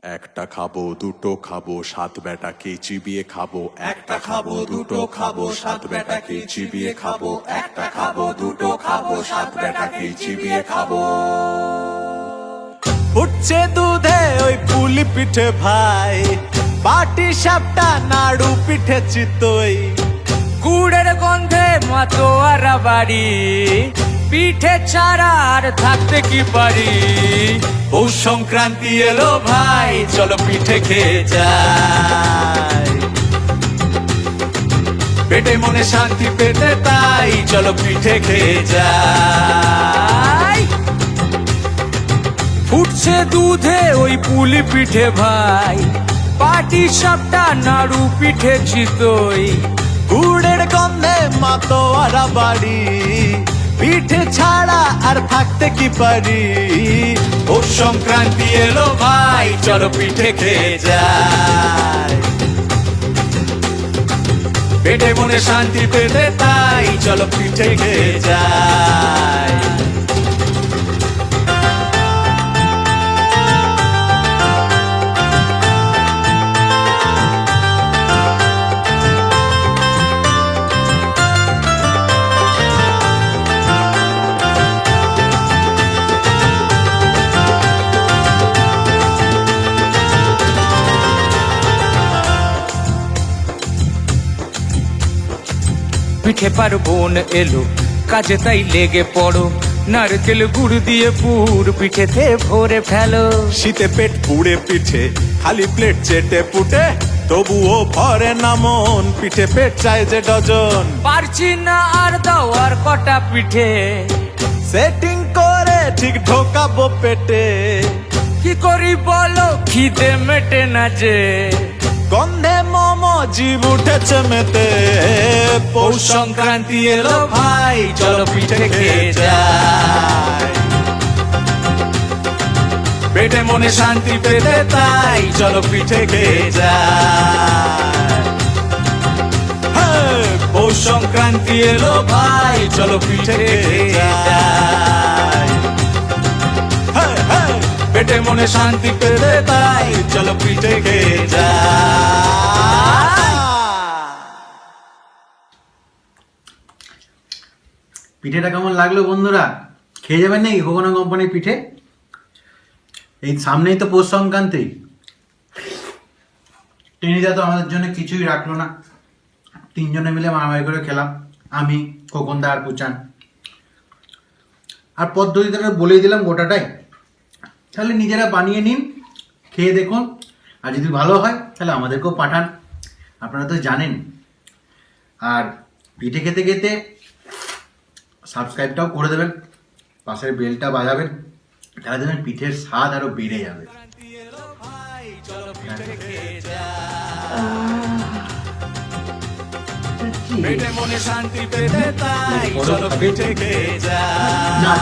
একটা খাবো দুটো খাবো সাত বেটাকে চিবিয়ে খাবো, একটা খাবো দুটো খাবো সাত বেটাকে চিবিয়ে খাবো, একটা খাবো দুটো খাবো সাত বেটাকে চিবিয়ে খাবো। উঠছে দুধে ওই পুলি পিঠে ভাই, পাটি সাপটা নাড়ু পিঠে চিতই, গুড়ের গন্ধে মাতোয়ারা বাড়ি, পিঠে ছাড়া আর থাকতে কি পারি। পৌষ সংক্রান্তি এলো ভাই, চলো পিঠে খেয়ে যাই, পেটে মনে শান্তি পেতে তাই চলো পিঠে খেয়ে যাই। ফুটছে দুধে ওই পুলি পিঠে ভাই, পাটি সাপটা নাড়ু পিঠে চিতই, গুড়ের গন্ধে মাতোয়ারা বাড়ি, পিঠে ছাড়া আর থাকতে কি পারি। পৌষ সংক্রান্তি এলো ভাই, চলো পিঠে খেয়ে যাই, পেটে মনে শান্তি পেতে তাই চলো পিঠে খেয়ে যাই। পিঠে পার্বণ এলো কাজে তাই লেগে পড়ো, নারকেল গুড় দিয়ে পুর পিঠেতে ভরে ফেলো। শীতে পেট পুড়ে পিঠে খালি প্লেট চেটে পুটে, তবুও ভরে না মন, পিঠে পেট চায় যে ডজন। পারছি না আর দাও আর কটা পিঠে, সেটিং করে ঠিক ঢোকাবো পেটে, কি করি বলো খিদে মেটে না যে। গন্ধে মোমো জিভ উঠেছে মেতে। পৌষ সংক্রান্তি এলো ভাই, চলো পিঠে খেয়ে যাই, পেটে মনে শান্তি পেতে তাই চলো পিঠে খেয়ে যাই। পৌষ সংক্রান্তি এলো ভাই, চলো পিঠে খেয়ে যাই, পেটে মনে শান্তি পেতে তাই চলো পিঠে খেয়ে যাই। পিঠেটা কেমন লাগলো বন্ধুরা? খেয়ে যাবেন নাকি কোকোনা কোম্পানির পিঠে? এই সামনেই তো পৌষ সংক্রান্তি, টেনিদা তো আমাদের জন্য কিছুই রাখলো না, তিনজনে মিলে মারামারি করে খেলাম, আমি, খোকনদা আর পুচান। আর পদ্ধতিটা বলেই দিলাম গোটাটাই, তাহলে নিজেরা বানিয়ে নিন, খেয়ে দেখুন, আর যদি ভালো হয় তাহলে আমাদেরকেও পাঠান, আপনারা তো জানেন। আর পিঠে খেতে খেতে সাবস্ক্রাইবটাও করে দেবেন, পাশের বেলটা বাজাবেন, তাহলে দেখবেন পিঠের স্বাদ আরো বেড়ে যাবে। পেটে মনে শান্তি পেতে তাই চলো পিঠে খেয়ে না,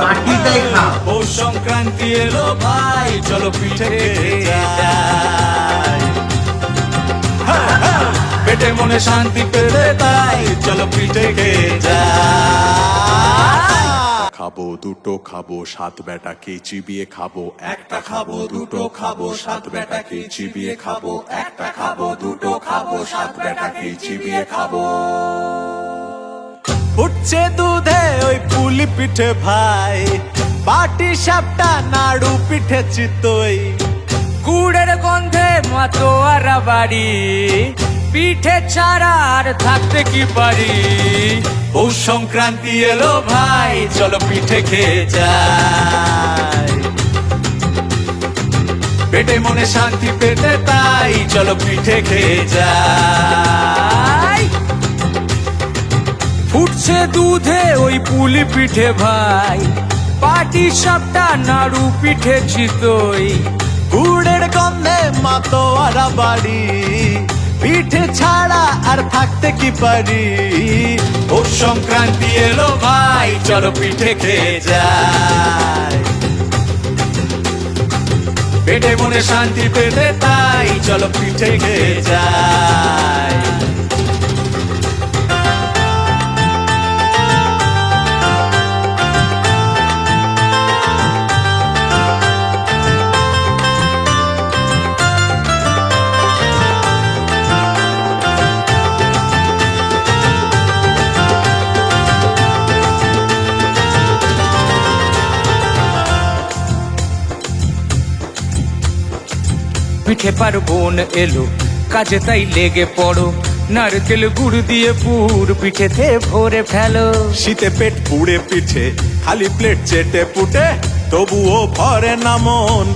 বাটিটাই খাও। পৌষ সংক্রান্তি এলো ভাই, চলো পিঠে খেয়ে যাই, পেটে মনে শান্তি পেতে তাই চলো পিঠে খেয়ে যাই। খাবো দুটো খাবো সাত বেটাকে চিবিয়ে খাবো, একটা খাবো দুটো খাবো সাত বেটাকে চিবিয়ে খাবো, একটা খাবো দুটো খাবো সাত বেটাকে চিবিয়ে খাবো। উঠছে দুধে ওই পুলি পিঠে ভাই, পাটি সাপটা নাড়ু পিঠে চিতই, গুড়ের গন্ধে মাতোয়ারা বাড়ি, পিঠে ছাড়া আর থাকতে কি পারি। পৌষ সংক্রান্তি এলো ভাই, চলো পিঠে খেয়ে যাই, পেটে মনে শান্তি পেতে তাই চলো পিঠে খেয়ে যাই। ফুটছে দুধে ওই পুলি পিঠে ভাই, পাটি সাপটা নাড়ু পিঠে চিতই, গুড়ের গন্ধে মাতোয়ারা বাড়ি, পিঠে ছাড়া আর থাকতে কি পারি। পৌষ সংক্রান্তি এলো ভাই, চলো পিঠে খেয়ে যাই, পেটে মনে শান্তি পেতে তাই চলো পিঠে খেয়ে যাই। পিঠে পার্বণ এলো কাজে তাই লেগে পড়ো, নারকেল গুড় দিয়ে পুর পিঠেতে ভরে ফেলো। শীতে পেট পুড়ে পিঠে খালি প্লেট চেটে পুটে তবুও ভরে না মন।